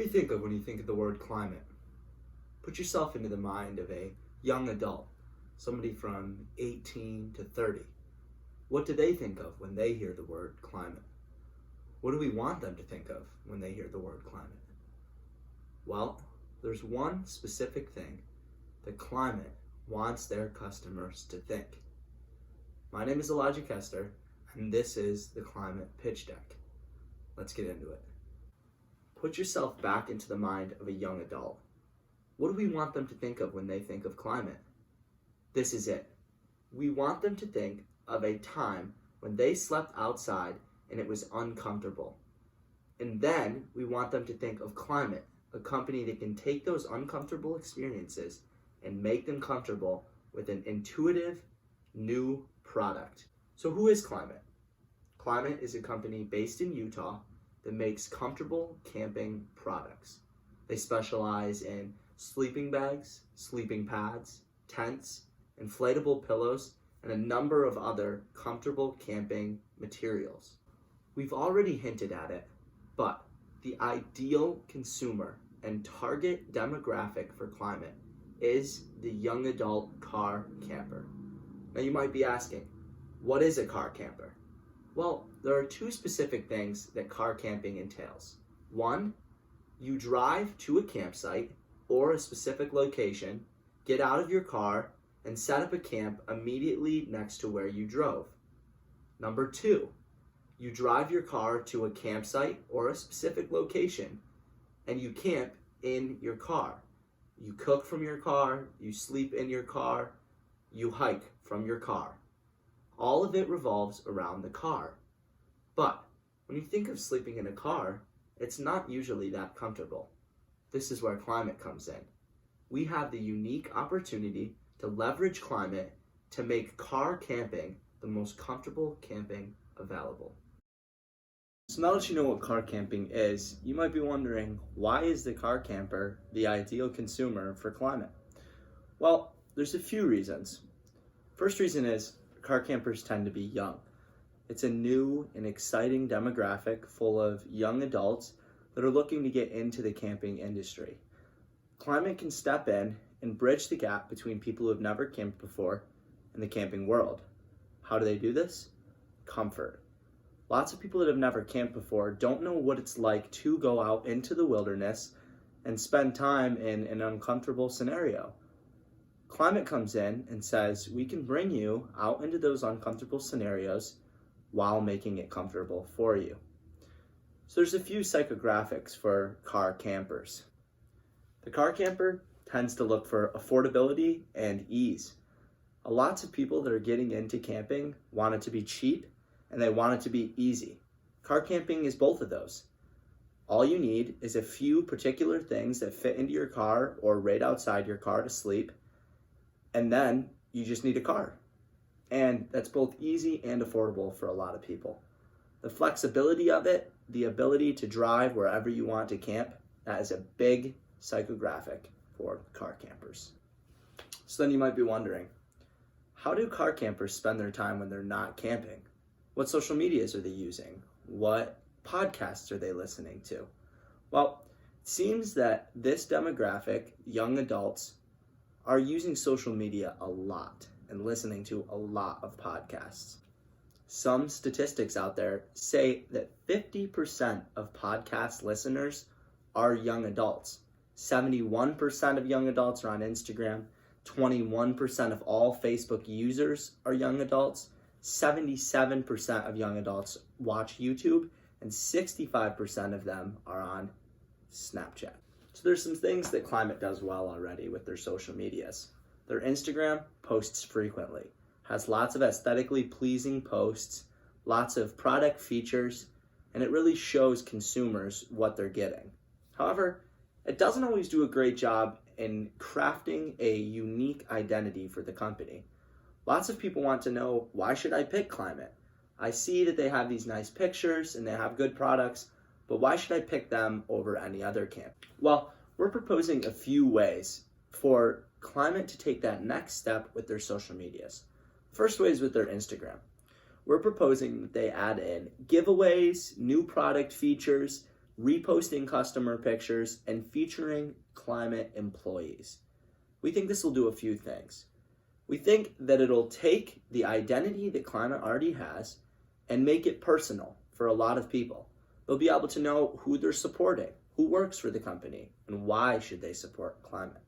What do you think of when you think of the word climate? Put yourself into the mind of a young adult, somebody from 18 to 30. What do they think of when they hear the word climate? What do we want them to think of when they hear the word climate? Well, there's one specific thing that Klymit wants their customers to think. My name is Elijah Kester, and this is the Klymit Pitch Deck. Let's get into it. Put yourself back into the mind of a young adult. What do we want them to think of when they think of climate? This is it. We want them to think of a time when they slept outside and it was uncomfortable. And then we want them to think of Klymit, a company that can take those uncomfortable experiences and make them comfortable with an intuitive new product. So who is Klymit? Klymit is a company based in Utah that makes comfortable camping products. They specialize in sleeping bags, sleeping pads, tents, inflatable pillows, and a number of other comfortable camping materials. We've already hinted at it, but the ideal consumer and target demographic for Klymit is the young adult car camper. Now you might be asking, what is a car camper? Well, there are two specific things that car camping entails. One, you drive to a campsite or a specific location, get out of your car, and set up a camp immediately next to where you drove. Number two, you drive your car to a campsite or a specific location, and you camp in your car. You cook from your car, you sleep in your car, you hike from your car. All of it revolves around the car. But when you think of sleeping in a car, it's not usually that comfortable. This is where Klymit comes in. We have the unique opportunity to leverage Klymit to make car camping the most comfortable camping available. So now that you know what car camping is, you might be wondering, why is the car camper the ideal consumer for Klymit? Well, there's a few reasons. First reason is car campers tend to be young. It's a new and exciting demographic full of young adults that are looking to get into the camping industry. Klymit can step in and bridge the gap between people who have never camped before and the camping world. How do they do this? Comfort. Lots of people that have never camped before don't know what it's like to go out into the wilderness and spend time in an uncomfortable scenario. Klymit comes in and says, we can bring you out into those uncomfortable scenarios while making it comfortable for you. So there's a few psychographics for car campers. The car camper tends to look for affordability and ease. Lots of people that are getting into camping want it to be cheap and they want it to be easy. Car camping is both of those. All you need is a few particular things that fit into your car or right outside your car to sleep, and then you just need a car. And that's both easy and affordable for a lot of people. The flexibility of it, the ability to drive wherever you want to camp, that is a big psychographic for car campers. So then you might be wondering, how do car campers spend their time when they're not camping? What social medias are they using? What podcasts are they listening to? Well, it seems that this demographic, young adults, are using social media a lot and listening to a lot of podcasts. Some statistics out there say that 50% of podcast listeners are young adults. 71% of young adults are on Instagram. 21% of all Facebook users are young adults. 77% of young adults watch YouTube, and 65% of them are on Snapchat. So there's some things that Klymit does well already with their social medias. Their Instagram posts frequently, has lots of aesthetically pleasing posts, lots of product features, and it really shows consumers what they're getting. However, it doesn't always do a great job in crafting a unique identity for the company. Lots of people want to know, why should I pick Klymit? I see that they have these nice pictures and they have good products, but why should I pick them over any other camp? Well, we're proposing a few ways for Klymit to take that next step with their social medias. First way is with their Instagram. We're proposing that they add in giveaways, new product features, reposting customer pictures, and featuring Klymit employees. We think this will do a few things. We think that it'll take the identity that Klymit already has and make it personal for a lot of people. They'll be able to know who they're supporting, who works for the company, and why should they support Klymit.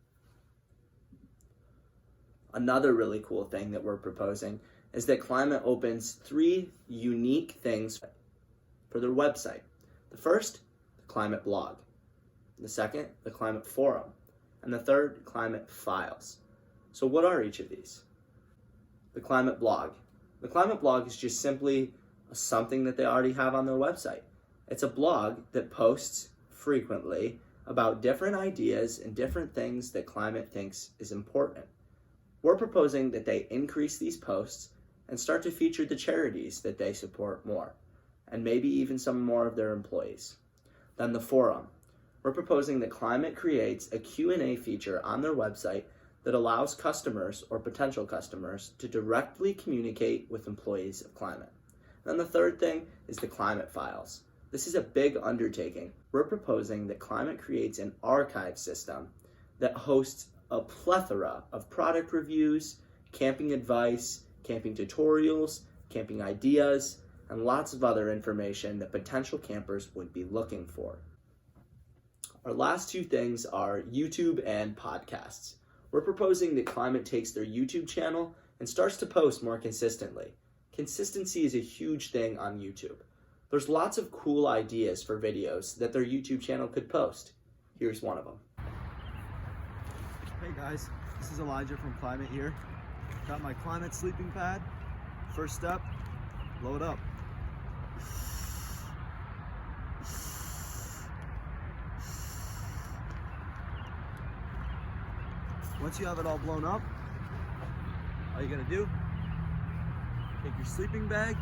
Another really cool thing that we're proposing is that Klymit opens 3 unique things for their website. The first, the Klymit blog. The second, the Klymit forum. And the third, Klymit files. So what are each of these? The Klymit blog. The Klymit blog is just simply something that they already have on their website. It's a blog that posts frequently about different ideas and different things that Klymit thinks is important. We're proposing that they increase these posts and start to feature the charities that they support more, and maybe even some more of their employees. Then the forum. We're proposing that Klymit creates a Q&A feature on their website that allows customers or potential customers to directly communicate with employees of Klymit. Then the third thing is the Klymit files. This is a big undertaking. We're proposing that Klymit creates an archive system that hosts a plethora of product reviews, camping advice, camping tutorials, camping ideas, and lots of other information that potential campers would be looking for. Our last 2 things are YouTube and podcasts. We're proposing that Klymit takes their YouTube channel and starts to post more consistently. Consistency is a huge thing on YouTube. There's lots of cool ideas for videos that their YouTube channel could post. Here's one of them. Hey guys, this is Elijah from Klymit here. Got my Klymit sleeping pad. First step, load up. Once you have it all blown up, all you gotta do, take your sleeping bag,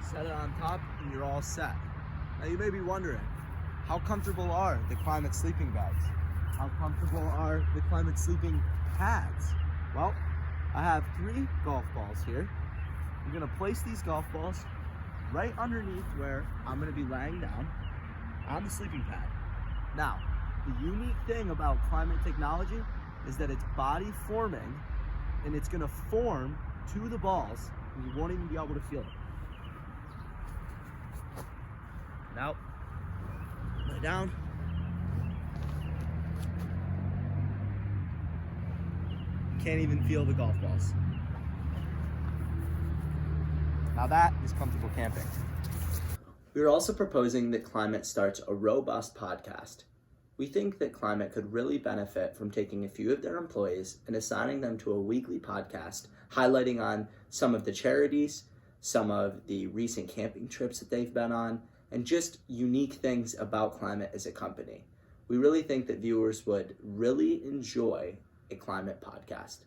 set it on top, and you're all set. Now you may be wondering, how comfortable are the Klymit sleeping bags? How comfortable are the Klymit sleeping pads? Well, I have 3 golf balls here. I'm gonna place these golf balls right underneath where I'm gonna be laying down on the sleeping pad. Now, the unique thing about Klymit technology is that it's body forming, and it's gonna form to the balls, and you won't even be able to feel it. Now, lay down. Can't even feel the golf balls. Now that is comfortable camping. We're also proposing that Klymit starts a robust podcast. We think that Klymit could really benefit from taking a few of their employees and assigning them to a weekly podcast highlighting on some of the charities, some of the recent camping trips that they've been on, and just unique things about Klymit as a company. We really think that viewers would really enjoy a Klymit podcast,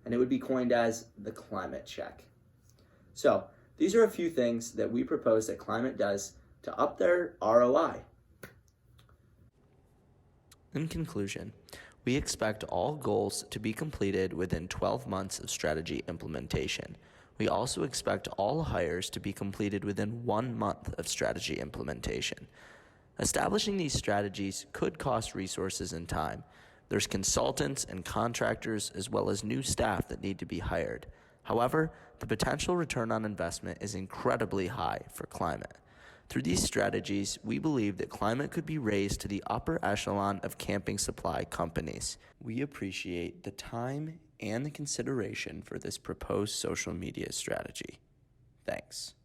and it would be coined as the Klymit Check. So these are a few things that we propose that Klymit does to up their ROI. In conclusion, we expect all goals to be completed within 12 months of strategy implementation. We also expect all hires to be completed within 1 month of strategy implementation. Establishing these strategies could cost resources and time. There's consultants and contractors as well as new staff that need to be hired. However, the potential return on investment is incredibly high for Klymit. Through these strategies, we believe that Klymit could be raised to the upper echelon of camping supply companies. We appreciate the time and the consideration for this proposed social media strategy. Thanks.